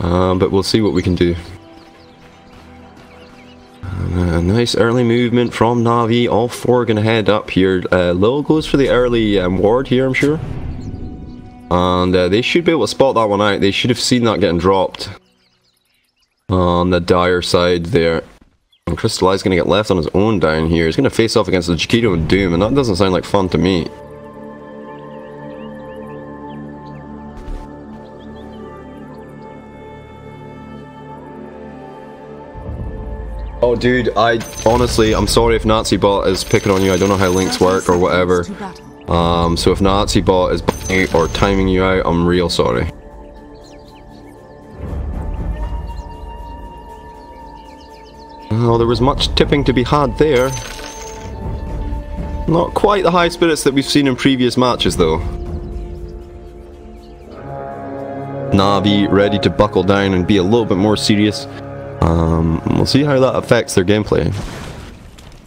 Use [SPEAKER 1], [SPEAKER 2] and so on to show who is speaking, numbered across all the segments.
[SPEAKER 1] But we'll see what we can do. Nice early movement from Na'Vi. All four are going to head up here. Lil goes for the early ward here, I'm sure. And they should be able to spot that one out. They should have seen that getting dropped on the dire side there. And Crystallize going to get left on his own down here. He's going to face off against the Chiquito and Doom, and that doesn't sound like fun to me. Oh dude, I'm sorry if NaziBot is picking on you. I don't know how links work or whatever. So if NaziBot is butting or timing you out, I'm real sorry. Oh, there was much tipping to be had there. Not quite the high spirits that we've seen in previous matches though. Na'Vi ready to buckle down and be a little bit more serious. We'll see how that affects their gameplay.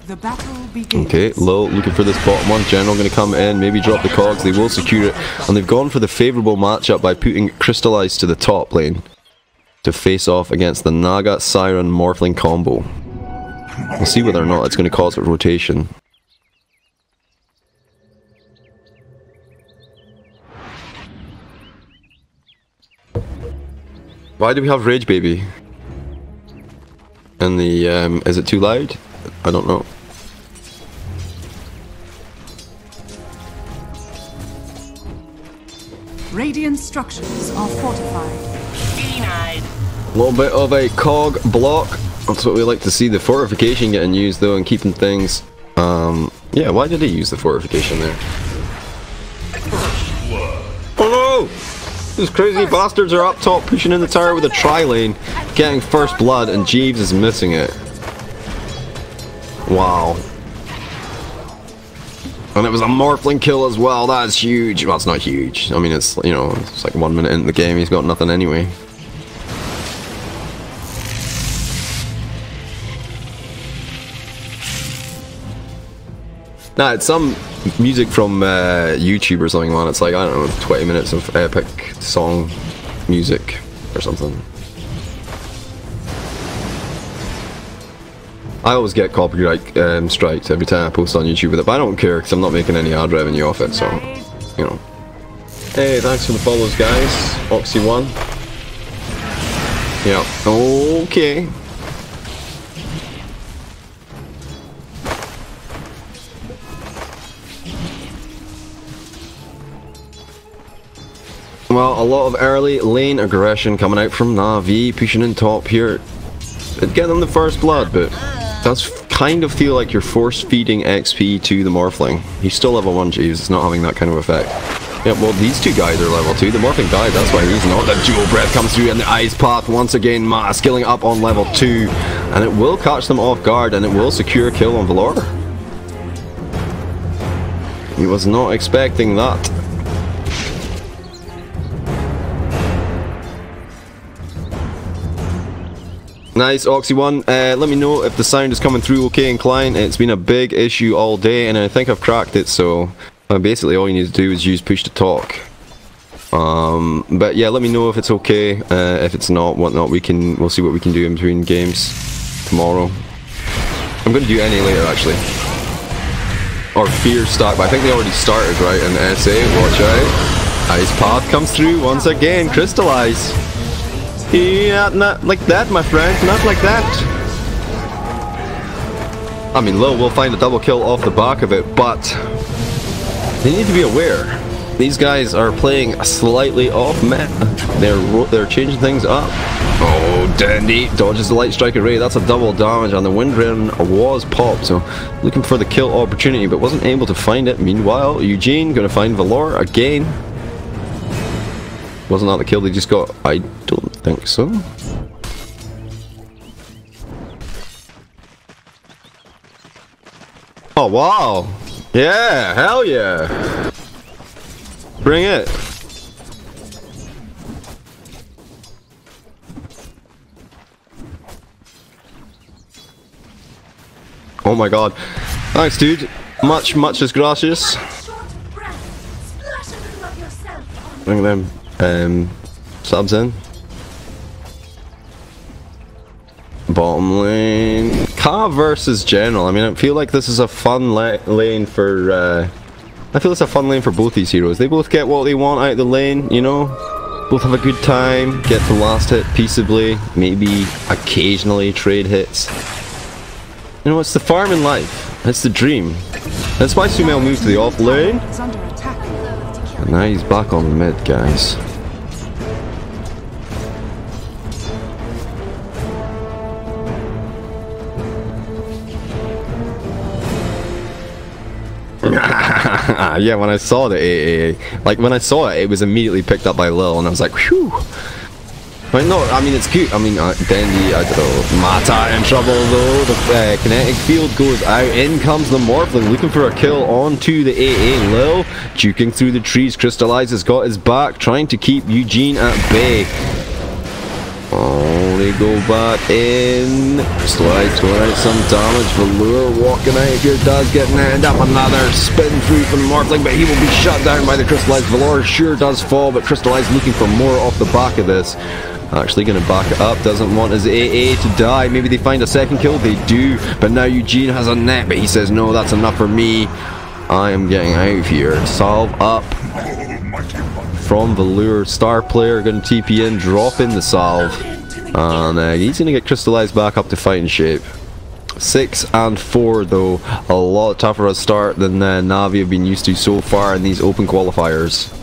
[SPEAKER 2] The battle begins.
[SPEAKER 1] Okay, Low looking for this bottom one. General going to come in, maybe drop the cogs. They will secure it, and they've gone for the favourable matchup by putting Crystallize to the top lane to face off against the Naga Siren Morphling combo. We'll see whether or not it's going to cause a rotation. Why do we have Rage Baby? And the, is it too loud? I don't know.
[SPEAKER 2] Radiant structures are fortified.
[SPEAKER 3] Denied.
[SPEAKER 1] A little bit of a cog block. That's what we like to see. The fortification getting used though and keeping things. Yeah, why did he use the fortification there? Oh no! These crazy bastards are up top pushing in the tower with a tri-lane, getting first blood, and Jeeves is missing it. Wow. And it was a Morphling kill as well. That's huge. Well, it's not huge. I mean, it's, you know, it's like 1 minute into the game. He's got nothing anyway. Nah, it's some music from YouTube or something, man. It's like, I don't know, 20 minutes of epic song music or something. I always get copyright striked every time I post on YouTube with it, but I don't care because I'm not making any ad revenue off it, so, you know. Hey, thanks for the follows, guys. Oxy1. Yeah, okay. Well, a lot of early lane aggression coming out from Na'Vi, pushing in top here. It'd get them the first blood, but does kind of feel like you're force-feeding XP to the Morphling. He's still level 1, Jeeves, it's not having that kind of effect. Yeah, well, these two guys are level 2. The Morphling died, that's why he's not. The dual breath comes through, and the Ice Path once again skilling up on level 2. And it will catch them off guard, and it will secure a kill on Valor. He was not expecting that. Nice, Oxy1. Let me know if the sound is coming through okay in client. It's been a big issue all day, and I think I've cracked it, so basically all you need to do is use push to talk. But yeah, let me know if it's okay. If it's not, whatnot, we'll see what we can do in between games tomorrow. I'm going to do NA later, actually. Or Fear Stack, but I think they already started, right? And SA, watch out. Ice Path comes through once again. Crystallize. Yeah, not like that, my friend. Not like that. I mean, Lil will find a double kill off the back of it, but they need to be aware. These guys are playing slightly off meta. They're changing things up. Oh, Dandy dodges the Light Strike Array. That's a double damage, and the Wind Rain was popped. So looking for the kill opportunity, but wasn't able to find it. Meanwhile, Eugene gonna find Valor again. Wasn't that the kill they just got? I don't think so. Oh wow! Yeah, hell yeah! Bring it! Oh my god. Thanks, dude. Much is gracious. Bring them subs in. Bottom lane. Ka versus General. I mean, I feel like this is a fun lane for... I feel it's a fun lane for both these heroes. They both get what they want out of the lane, you know? Both have a good time, get the last hit peaceably, maybe occasionally trade hits. You know, it's the farm in life. It's the dream. That's why Sumail moved to the off lane. And now he's back on mid, guys. Yeah, when I saw the AA, like when I saw it, it was immediately picked up by Lil, and I was like, whew. But no, I mean, it's good. I mean, Dandy, I don't know, Mata in trouble though. The kinetic field goes out. In comes the Morphling, looking for a kill onto the AA. Lil, juking through the trees. Crystallize has got his back, trying to keep Eugene at bay. Oh, they go back in. Crystallize going out some damage. Velour walking out here, does get end up. Another spin through from the Morphling, but he will be shut down by the Crystallize. Velour sure does fall, but Crystallize looking for more off the back of this. Actually going to back it up, doesn't want his AA to die. Maybe they find a second kill, they do. But now Eugene has a net, but he says, no, that's enough for me. I am getting out of here. Salve up from Velour. Star player going to TP in, drop in the salve. And he's going to get Crystallized back up to fighting shape. 6 and 4 though. A lot tougher a start than Na'Vi have been used to so far in these open qualifiers.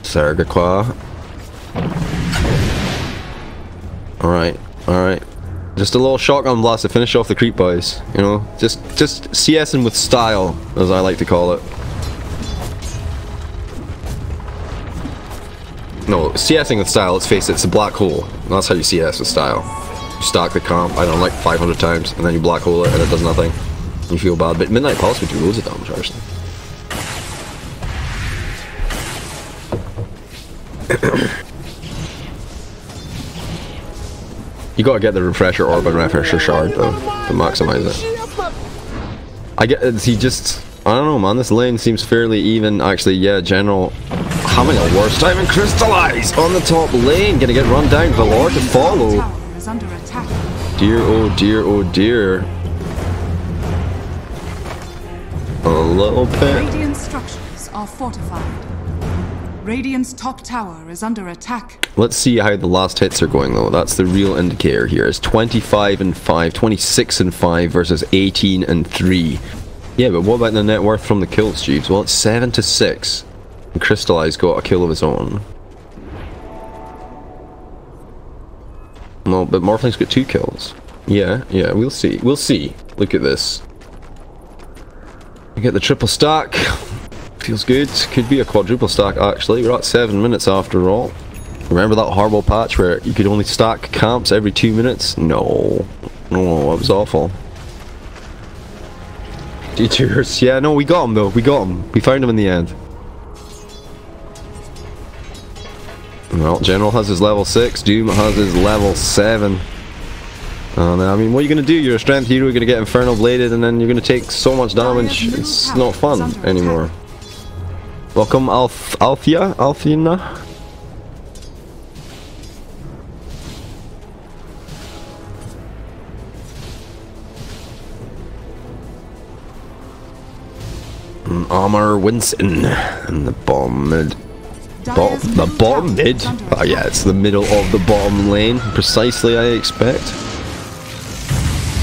[SPEAKER 1] Sargakwa. Alright, alright. Just a little shotgun blast to finish off the creep boys. You know, just CSing with style, as I like to call it. No, CSing with style, let's face it, it's a black hole. That's how you CS with style. You stack the comp, I don't know, like 500 times, and then you black hole it and it does nothing. You feel bad, but Midnight Pulse would do loads of damage actually. You gotta get the refresher orb and refresher shard though to maximize it. I get he just I don't know, man, this lane seems fairly even. Actually, yeah, General having a worse time, and Crystallize on the top lane, gonna get run down. Velour to follow. Dear, oh dear, oh dear. A little bit.
[SPEAKER 2] Radiant structures are fortified. Radiant's top tower is under attack.
[SPEAKER 1] Let's see how the last hits are going though. That's the real indicator here. It's 25 and 5, 26 and 5 versus 18 and 3. Yeah, but what about the net worth from the kills, Jeeves? Well, it's 7 to 6. And Crystallize got a kill of his own. No, but Morphling's got 2 kills. Yeah, we'll see. We'll see. Look at this. We get the triple stack. Feels good. Could be a quadruple stack actually. We're at 7 minutes after all. Remember that horrible patch where you could only stack camps every 2 minutes? No. No, it was awful. Detours. Yeah, no, we got him though. We got him. We found him in the end. Well, General has his level 6. Doom has his level 7. And I mean, what are you going to do? You're a strength hero, you're going to get Infernal Bladed, and then you're going to take so much damage. It's not fun anymore. Welcome, Alfina? Armor Winston and the bottom mid. The bottom mid? Oh yeah, it's the middle of the bottom lane. Precisely, I expect.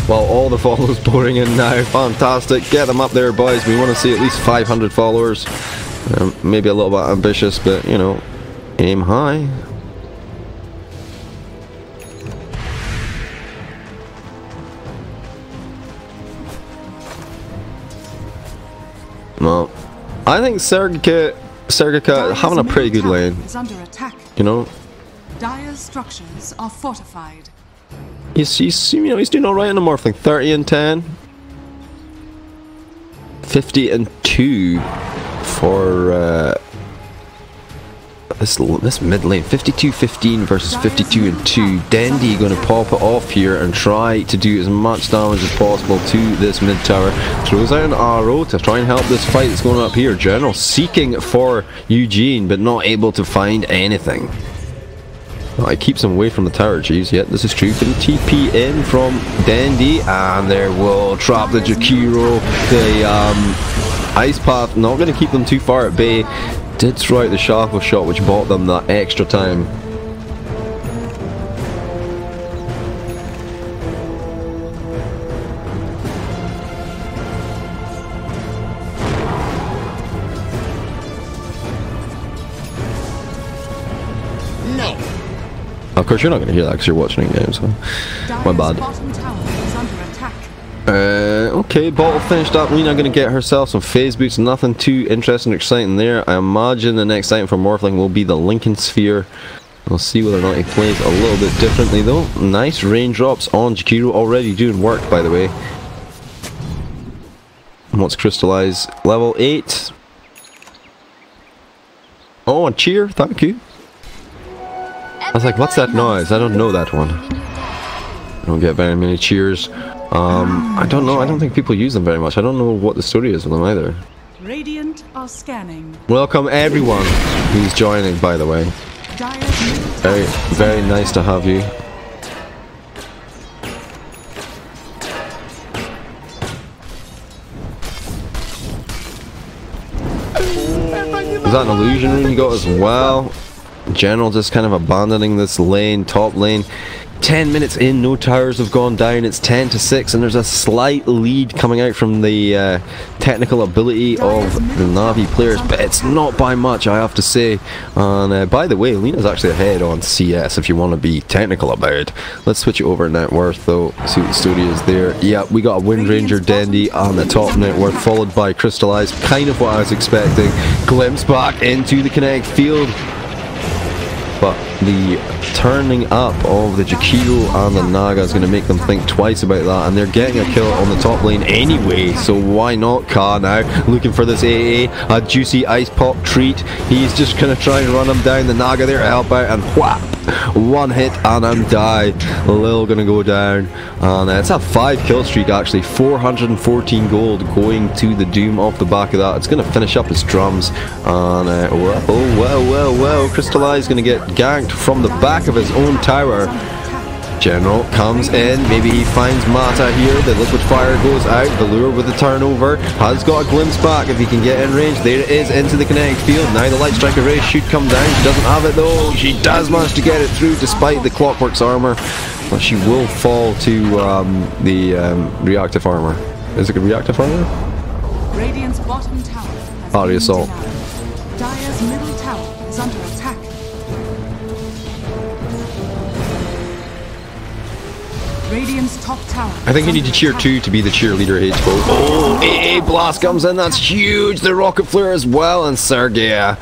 [SPEAKER 1] Well, all the follows pouring in now. Fantastic. Get them up there, boys. We want to see at least 500 followers. Maybe a little bit ambitious, but you know, aim high. Well, I think Sergica having a pretty good lane. You know,
[SPEAKER 2] Dire structures are fortified.
[SPEAKER 1] He's you know, he's doing alright in the Morphling. 30 and 10, 50 and 2 for this mid lane, 52-15 versus 52-2. Dandy going to pop it off here and try to do as much damage as possible to this mid tower. Throws out an arrow to try and help this fight that's going on up here. General seeking for Eugene, but not able to find anything. Well, it keeps him away from the tower, geez. Yet this is true. Can TP in from Dandy, and there will trap the Jakiro. The Ice Path not going to keep them too far at bay. Did throw out the Shackle Shot, which bought them that extra time.
[SPEAKER 3] No.
[SPEAKER 1] Of course, you're not going to hear that because you're watching a game, so my bad. Okay, bottle finished up. Lena going to get herself some phase boots. Nothing too interesting or exciting there. I imagine the next item for Morphling will be the Lincoln Sphere. We'll see whether or not he plays a little bit differently though. Nice raindrops on Jakiro, already doing work by the way. What's Crystallize? Level 8. Oh, a cheer, thank you. I was like, what's that noise? I don't know that one. I don't get very many cheers. I don't know. I don't think people use them very much. I don't know what the story is with them either.
[SPEAKER 2] Radiant are scanning.
[SPEAKER 1] Welcome everyone who's joining, by the way. Very, very nice to have you. Is that an illusion rune you got as well? General just kind of abandoning this lane, top lane. 10 minutes in, no towers have gone down. It's 10-6, and there's a slight lead coming out from the technical ability of the Na'Vi players, but it's not by much, I have to say. And by the way, Lena's actually ahead on CS if you want to be technical about it. Let's switch it over to net worth though, see what the story is there. Yeah, we got a Wind Ranger Dandy on the top net worth, followed by Crystallize, kind of what I was expecting. Glimpse back into the kinetic field. But the turning up of the Jakiro and the Naga is going to make them think twice about that, and they're getting a kill on the top lane anyway, so why not? Ka now looking for this AA, a juicy ice pop treat. He's just going to try and run him down. The Naga there to help out, and whap! One hit and I'm died. Lil gonna go down, and it's a 5 kill streak actually. 414 gold going to the Doom off the back of that. It's gonna finish up his drums, and well, Crystallize gonna get ganked from the back of his own tower. General comes in, maybe he finds Mata here, the liquid fire goes out, the lure with the turnover, has got a glimpse back if he can get in range. There it is, into the kinetic field. Now the light striker race should come down. She doesn't have it though. She does manage to get it through despite the Clockwork's armor, but she will fall to the reactive armor. Is it a reactive armor?
[SPEAKER 2] Radiant's bottom tower has
[SPEAKER 1] the assault.
[SPEAKER 2] Dire's middle tower is under attack. Radiant's top tower.
[SPEAKER 1] I think you need to cheer 2 to be the cheerleader H4. Oh, AA blast comes in, that's huge. The rocket flare as well, and Sergei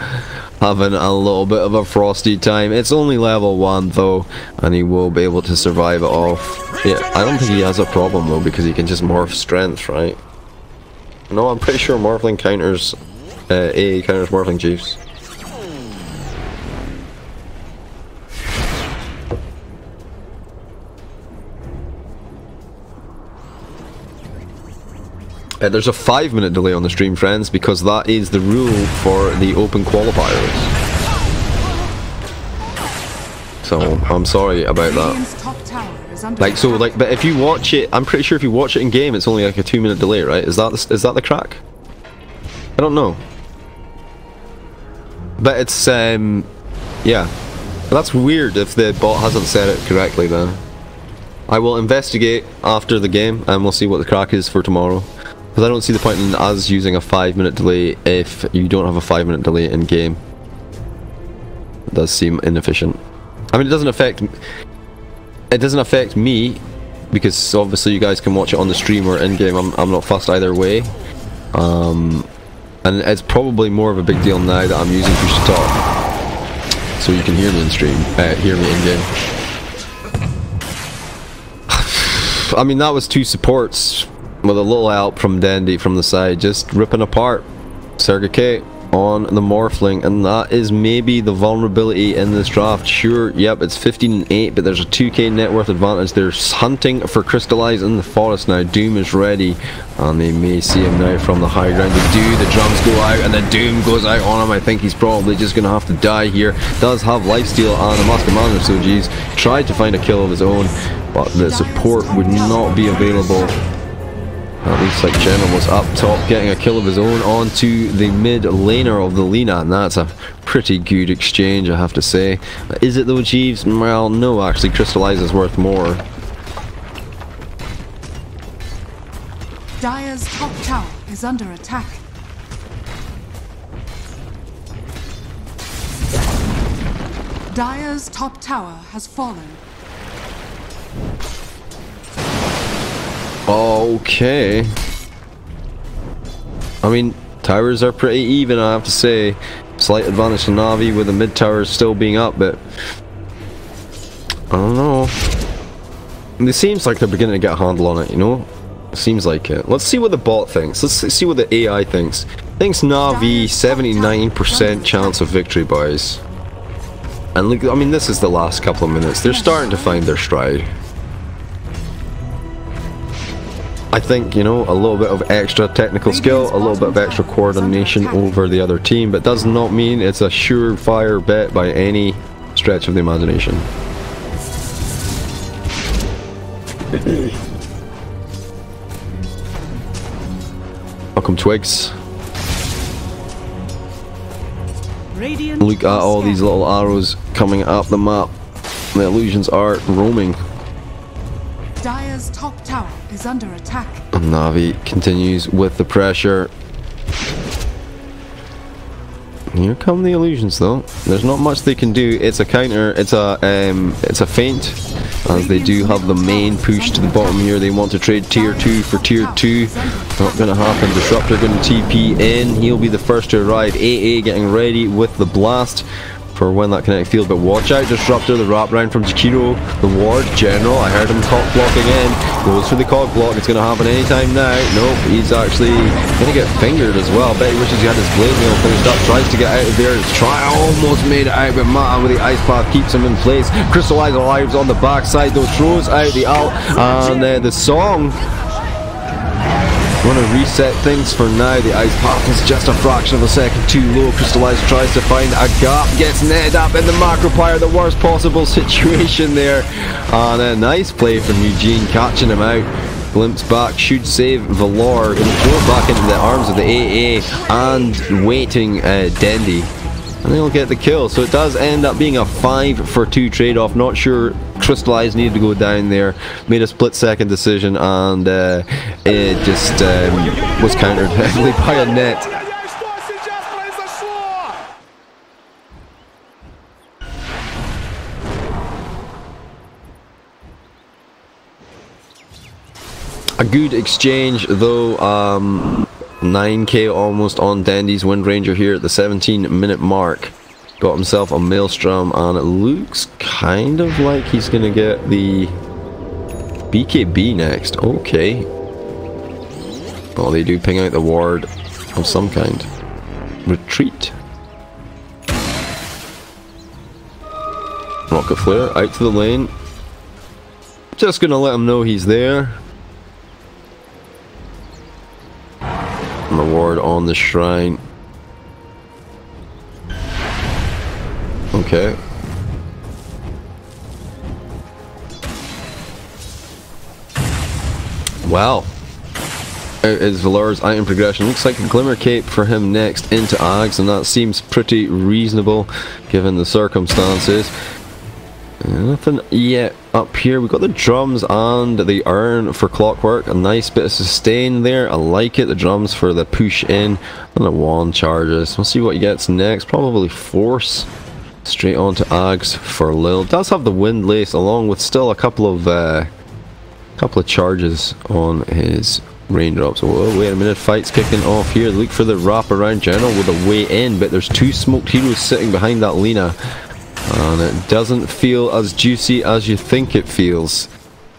[SPEAKER 1] having a little bit of a frosty time. It's only level 1 though, and he will be able to survive it off. Yeah, I don't think he has a problem though, because he can just morph strength, right? No, I'm pretty sure Morphling counters AA counters Morphling Chiefs. There's a 5-minute delay on the stream, friends, because that is the rule for the open qualifiers. So I'm sorry about that. Like, so, like, but if you watch it, I'm pretty sure if you watch it in game, it's only like a 2-minute delay, right? Is that the crack? I don't know. But it's yeah. But that's weird if the bot hasn't said it correctly. Then I will investigate after the game, and we'll see what the crack is for tomorrow. Because I don't see the point in us using a 5-minute delay if you don't have a 5-minute delay in game. It does seem inefficient. I mean, it doesn't affect me, because obviously you guys can watch it on the stream or in game. I'm not fussed either way. And it's probably more of a big deal now that I'm using push to talk, so you can hear me in stream, hear me in game. I mean, that was 2 supports with a little help from Dandy from the side, just ripping apart Sergei K. on the Morphling, and that is maybe the vulnerability in this draft. Sure, yep, it's 15-8, but there's a 2k net worth advantage. They're hunting for Crystallize in the forest now. Doom is ready, and they may see him now from the high ground. They do, the drums go out, and the Doom goes out on him. I think he's probably just going to have to die here. Does have lifesteal and a Mask Commander, so geez, tried to find a kill of his own, but the support would not be available. At least like General was up top getting a kill of his own onto the mid laner of the Lina, and that's a pretty good exchange, I have to say. Is it though, Jeeves? Well, no, actually, Crystallize is worth more.
[SPEAKER 2] Dire's top tower is under attack. Dire's top tower has fallen.
[SPEAKER 1] Okay. I mean, towers are pretty even, I have to say. Slight advantage to Na'Vi with the mid towers still being up, but I don't know. It seems like they're beginning to get a handle on it, you know? Seems like it. Let's see what the bot thinks. Let's see what the AI thinks. Thinks Na'Vi 79% chance of victory, boys. And look, I mean, this is the last couple of minutes. They're starting to find their stride. I think, you know, a little bit of extra technical skill, a little bit of extra coordination over the other team, but does not mean it's a surefire bet by any stretch of the imagination. Welcome, Twigs. Look at all these little arrows coming up the map. The illusions are roaming.
[SPEAKER 2] Dire's top tower is under attack.
[SPEAKER 1] And Na'Vi continues with the pressure. Here come the illusions, though. There's not much they can do. It's a counter. It's a feint, as they do have the main push to the bottom here. They want to trade tier 2 for tier 2. Not gonna happen. Disruptor gonna TP in. He'll be the first to arrive. AA getting ready with the blast for when that kinetic field, but watch out, Disruptor, the wrap round from Jakiro, the ward, General, I heard him cock blocking in, goes for the cog block, it's going to happen anytime now. Nope, he's actually going to get fingered as well. Bet he wishes he had his blade mail finished up, tries to get out of there, almost made it out, but Mata with the ice path keeps him in place. Crystallize arrives on the backside though, throws out the ult, and the song. Want to reset things for now. The ice path is just a fraction of a second too low. Crystallize tries to find a gap, gets netted up in the macro pyre, the worst possible situation there. And a nice play from Eugene, catching him out. Glimpse back, should save Valor, going to throw it back into the arms of the AA and waiting Dendy. And they'll get the kill. So it does end up being a 5-for-2 trade-off. Not sure Crystallize needed to go down there. Made a split-second decision, and it just was countered heavily by a net. A good exchange though. 9k almost on Dandy's Windranger here at the 17-minute mark. Got himself a Maelstrom, and it looks kind of like he's gonna get the BKB next. Okay. Oh, they do ping out the ward of some kind. Retreat. Rocket Flare out to the lane. Just gonna let him know he's there. And the ward on the shrine. Okay. Wow. Out is Valor's item progression. Looks like a Glimmer Cape for him next into Ags, and that seems pretty reasonable given the circumstances. Nothing yet up here. We've got the drums and the urn for Clockwork. A nice bit of sustain there. I like it. The drums for the push in, and the wand charges. We'll see what he gets next. Probably Force. Straight on to Ags for Lil. Does have the Wind Lace along with still a couple of charges on his raindrops. Oh, wait a minute, fight's kicking off here. Look for the wrap around General with a way in, but there's two smoked heroes sitting behind that Lina. And it doesn't feel as juicy as you think it feels.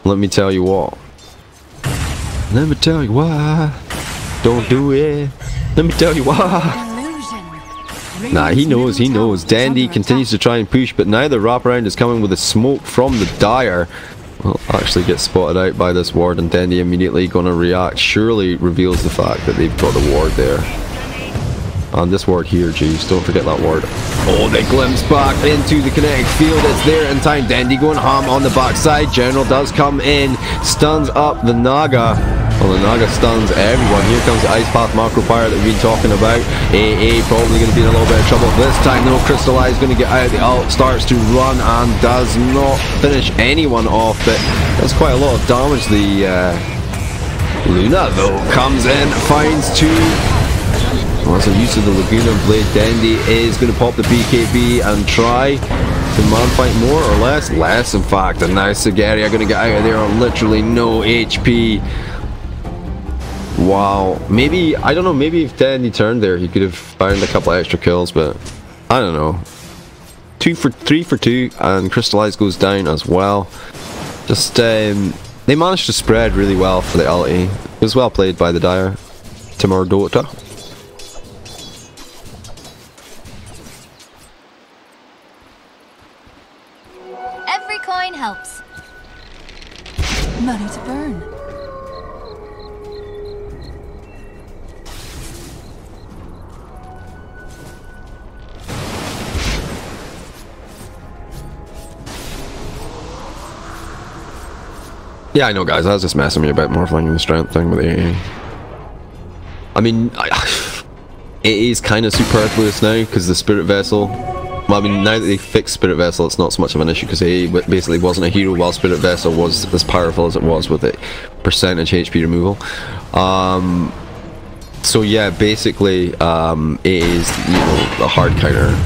[SPEAKER 1] Let me tell you what. Let me tell you why. Don't do it. Let me tell you why. Nah, he knows. Dandy continues to try and push, but now the wraparound is coming with a smoke from the Dire. Will actually get spotted out by this ward, and Dandy immediately gonna react. Surely reveals the fact that they've got the ward there. And this ward here, jeez, don't forget that ward. Oh, they glimpse back into the kinetic field. It's there in time. Dandy going ham on the backside. General does come in, stuns up the Naga. Well, the Naga stuns everyone. Here comes the Ice Path Macro Pyre that we've been talking about. AA probably going to be in a little bit of trouble this time. No, Crystallize going to get out. The ult starts to run and does not finish anyone off. But that's quite a lot of damage. The Luna, though, comes in, finds two. Wasn't used to the Laguna Blade. Dandy is going to pop the BKB and try to man fight more or less. Less, in fact. And now Sigaria going to get out of there on literally no HP. Wow. Maybe, I don't know, maybe if Dandy turned there, he could have found a couple of extra kills, but I don't know. 3 for 2, and Crystallize goes down as well. Just, they managed to spread really well for the ulti. It was well played by the Dire. Timurdota2.
[SPEAKER 3] Every coin helps. Money to burn.
[SPEAKER 1] Yeah, I know, guys. I was just messing me about more finding the strength thing with AA. I mean, it is kind of superfluous now because the Spirit Vessel. Well, I mean, now that they fixed Spirit Vessel, it's not so much of an issue because AA basically wasn't a hero while Spirit Vessel was as powerful as it was with the percentage HP removal. So yeah, basically, it is, you know, a hard counter.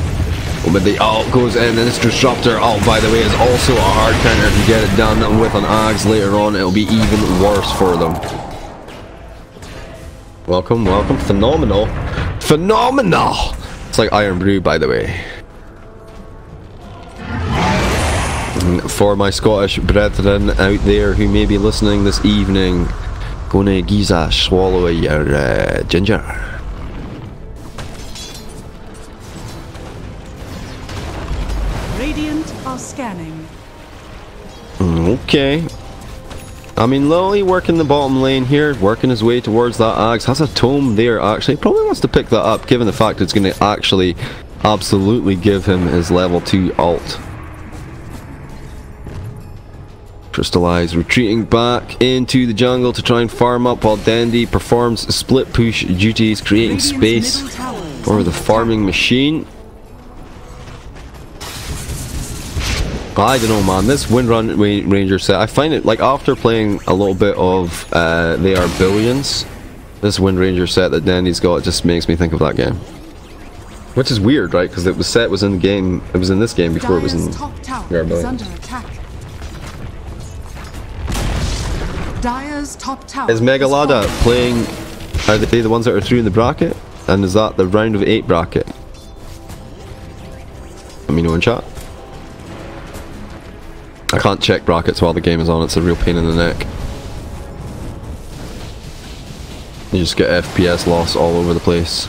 [SPEAKER 1] When the ult goes in, and this Disruptor ult, by the way, is also a hard counter. If you get it done with an Ags later on, it'll be even worse for them. Welcome, welcome. Phenomenal. Phenomenal! It's like Iron Brew, by the way. For my Scottish brethren out there who may be listening this evening, gonna Giza swallow your ginger.
[SPEAKER 2] Radiant are scanning.
[SPEAKER 1] Okay. I mean, Lily working the bottom lane here, working his way towards that Axe. Has a tome there, actually. Probably wants to pick that up, given the fact it's going to actually absolutely give him his level 2 ult. Crystallize retreating back into the jungle to try and farm up while Dandy performs split push duties, creating space for the farming machine. I don't know, man, this Windrun Ranger set, I find it, like, after playing a little bit of They Are Billions, this Wind Ranger set that Dandy's got just makes me think of that game. Which is weird, right, because the set was in the game, it was in this game before it was in They Are Billions.
[SPEAKER 2] Dire's top tower
[SPEAKER 1] Is Megalada playing, are they the ones that are through in the bracket? And is that the round of 8 bracket? Let me know in chat. I can't check brackets while the game is on, it's a real pain in the neck. You just get FPS loss all over the place.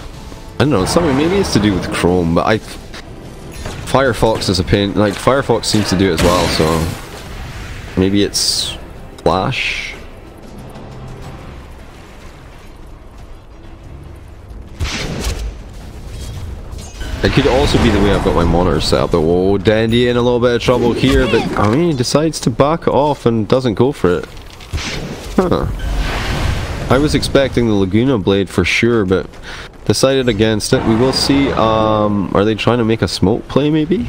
[SPEAKER 1] I don't know, something, maybe it's to do with Chrome, but Firefox is a pain, like Firefox seems to do it as well, so maybe it's Flash. It could also be the way I've got my monitor set up though. Oh, Dandy in a little bit of trouble here, but I mean, he decides to back off and doesn't go for it. Huh. I was expecting the Laguna Blade for sure, but decided against it. We will see, are they trying to make a smoke play maybe?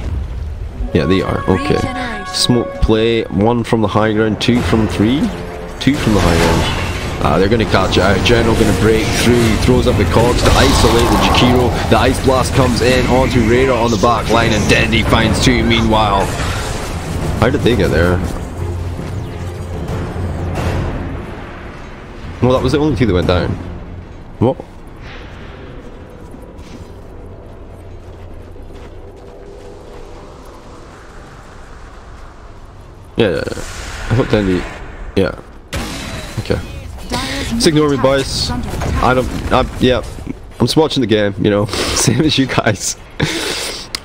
[SPEAKER 1] Yeah, they are. Okay. Smoke play, 1 from the high ground, 2 from 3. 2 from the high ground. They're going to catch it out. General going to break through. He throws up the cogs to isolate the Jakiro. The Ice Blast comes in onto Rhaera on the back line, and Dandy finds 2 meanwhile. How did they get there? Well, that was the only 2 that went down. What? Yeah. I thought Dandy... Yeah. Okay. Just ignore me, boys. Yeah, I'm just watching the game, you know, same as you guys.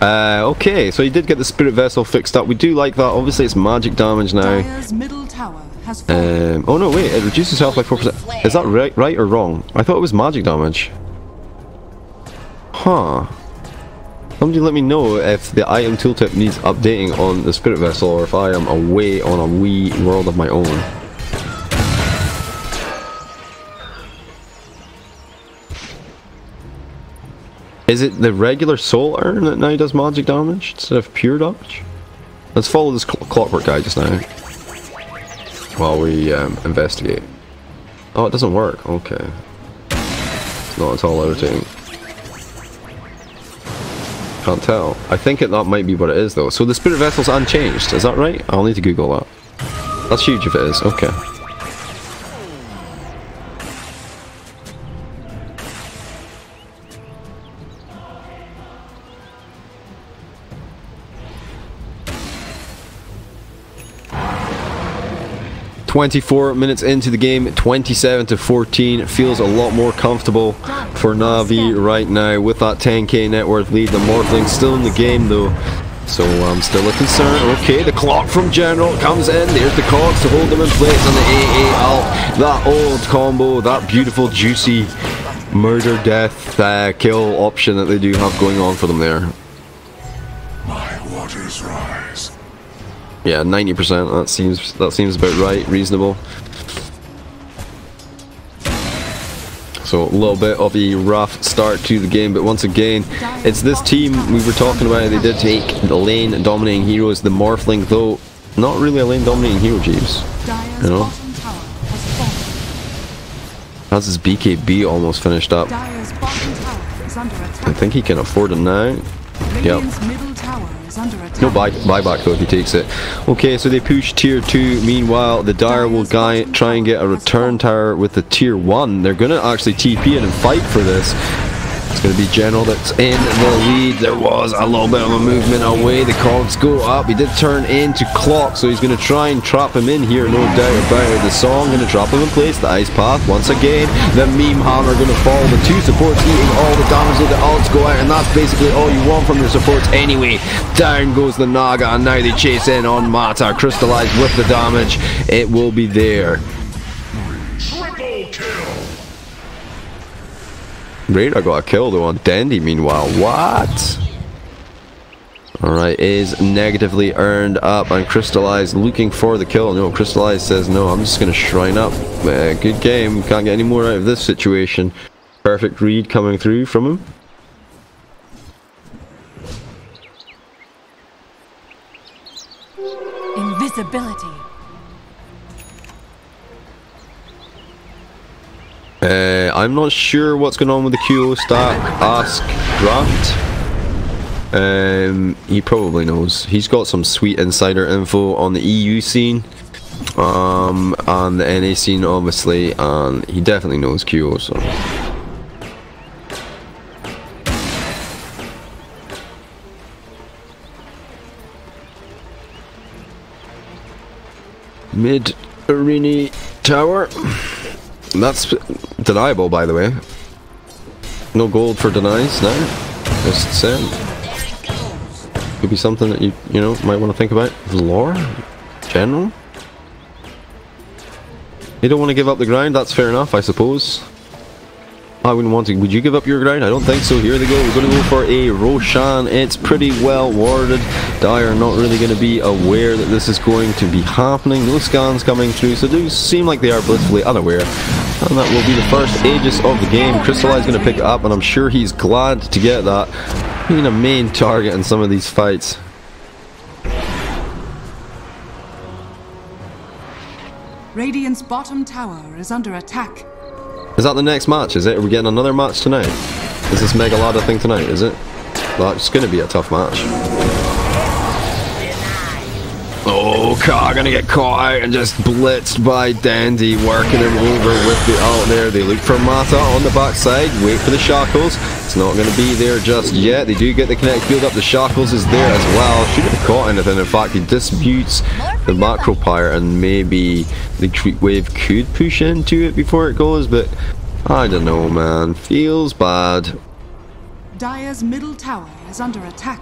[SPEAKER 1] Okay, so he did get the Spirit Vessel fixed up. We do like that. Obviously, it's magic damage now.
[SPEAKER 2] Dire's middle tower has fallen.
[SPEAKER 1] Oh no, wait, it reduces health by 4%. Is that right or wrong? I thought it was magic damage. Huh. Somebody let me know if the item tooltip needs updating on the Spirit Vessel, or if I am away on a wee world of my own. Is it the regular soul urn that now does magic damage instead of pure damage? Let's follow this clockwork guy just now while we investigate. Oh, it doesn't work. Okay. It's not at all irritating. Can't tell. I think that might be what it is though. So the Spirit Vessel's unchanged, is that right? I'll need to Google that. That's huge if it is. Okay. "24 minutes into the game, 27-14. Feels a lot more comfortable for Na'Vi right now with that 10k net worth lead. The Morphling's still in the game though, so still a concern. Okay, the clock from General comes in. There's the cogs to hold them in place on the AA alt. That old combo, that beautiful juicy murder death kill option that they do have going on for them there.
[SPEAKER 4] My waters rise.
[SPEAKER 1] Yeah, 90%. That seems about right, reasonable. So a little bit of a rough start to the game, but once again, it's this team we were talking about. They did take the lane dominating heroes. The Morphling, though, not really a lane dominating hero, Jeeves. You know, has his BKB almost finished up. I think he can afford it now. Yep. No buyback though if he takes it. Okay, so they push tier 2. Meanwhile, the Dire will try and get a return tower with the tier 1. They're gonna actually TP in and fight for this. It's going to be General that's in the lead. There was a little bit of a movement away. The cogs go up. He did turn into Clock, so he's going to try and trap him in here, no doubt about it. The Song going to trap him in place. The Ice Path once again. The Meme Hammer going to fall. The two supports eating all the damage. The ults go out, and that's basically all you want from your supports anyway. Down goes the Naga, and now they chase in on Mata. Crystallized with the damage. It will be there. Radar got a kill though on Dandy meanwhile. What? Alright, is negatively earned up, and Crystallized looking for the kill. No, Crystallized says no, I'm just going to shrine up. Good game, can't get any more out of this situation. Perfect read coming through from him.
[SPEAKER 2] Invisibility.
[SPEAKER 1] I'm not sure what's going on with the QO stat. Ask Draft. He probably knows. He's got some sweet insider info on the EU scene, and the NA scene obviously, and he definitely knows QO, so. Mid arena tower. That's deniable, by the way. No gold for denies now. Just saying. Could be something that you know might want to think about. Lore, General. You don't want to give up the ground. That's fair enough, I suppose. I wouldn't want to. Would you give up your ground? I don't think so. Here they go. We're going to go for a Roshan. It's pretty well warded. Dire not really going to be aware that this is going to be happening. No scans coming through, so do seem like they are blissfully unaware. And that will be the first Aegis of the game. Crystallize going to pick it up, and I'm sure he's glad to get that. Being a main target in some of these fights.
[SPEAKER 2] Radiant's bottom tower is under attack.
[SPEAKER 1] Is that the next match, is it? Are we getting another match tonight? Is this Megalada thing tonight, is it? Well, it's going to be a tough match. Oh, Ka gonna get caught out and just blitzed by Dandy, working him over with the ult there. They look for Mata on the backside, wait for the Shackles. It's not going to be there just yet. They do get the Kinetic Field up. The Shackles is there as well. Shouldn't have caught anything. In fact, he disputes the Macro Pyre, and maybe the Creep Wave could push into it before it goes, but I don't know, man. Feels bad.
[SPEAKER 2] Dire's middle tower is under attack.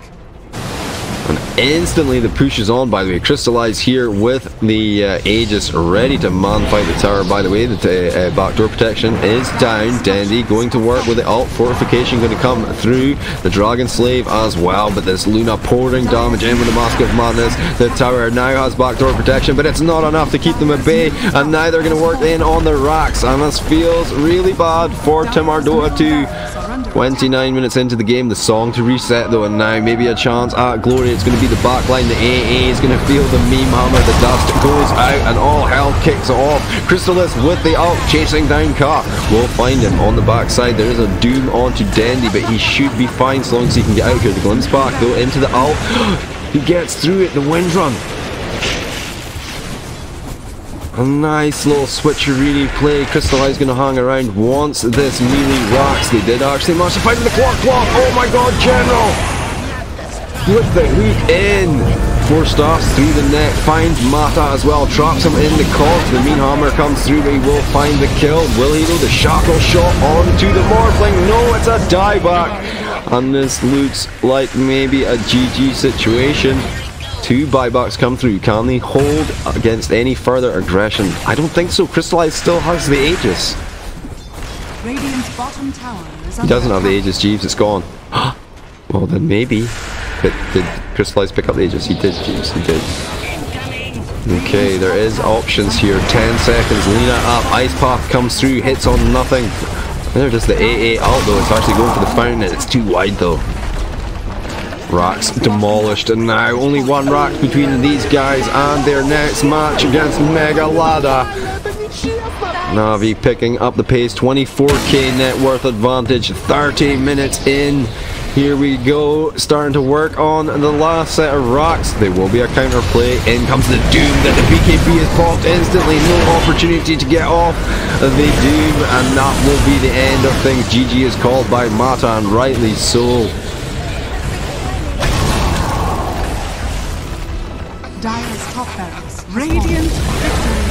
[SPEAKER 1] And instantly the push is on, by the way. Crystallize here with the Aegis ready to man fight the tower. By the way, the backdoor protection is down. Dandy going to work with the alt fortification, going to come through. The Dragon Slave as well, but this Luna pouring damage in with the Mask of Madness. The tower now has backdoor protection, but it's not enough to keep them at bay, and now they're going to work in on the racks, and this feels really bad for Timurdota2. 29 minutes into the game, the song to reset though, and now maybe a chance at glory. It's going to be the backline. The AA is going to feel the meme hammer. The dust goes out and all hell kicks off. Crystallis with the ult chasing down Ka. We'll find him on the backside. There is a doom onto Dandy, but he should be fine so long as he can get out here. The glimpse back though into the ult. He gets through it. The wind run. A nice little switcherini play. Crystallize going to hang around once this melee rocks. They did actually manage to fight with the clock. Oh my god, General! With the hook in. 4 stars through the net. Finds Mata as well. Traps him in the cog. The mean hammer comes through, but he will find the kill. Will he though? The shackle shot onto the Morphling. No, it's a dieback. And this looks like maybe a GG situation. 2 buybacks come through. Can they hold against any further aggression? I don't think so. Crystallize still has the Aegis.
[SPEAKER 2] Radiant's bottom tower is
[SPEAKER 1] He doesn't have the Aegis, Jeeves. It's gone. Well, then maybe. But did Crystallize pick up the Aegis? He did, Jeeves. He did. Okay, there is options here. 10 seconds. Lena up. Ice Path comes through. Hits on nothing. They're just the AA ult though. It's actually going for the fountain. It's too wide though. Racks demolished, and now only 1 rack between these guys and their next match against Mega Lada. Navi picking up the pace, 24k net worth advantage, 30 minutes in. Here we go, starting to work on the last set of racks. There will be a counter play. In comes the Doom that the BKB is popped instantly. No opportunity to get off the Doom, and that will be the end of things. GG is called by Mata, and rightly so.
[SPEAKER 2] Dire's top barracks. Radiant victory.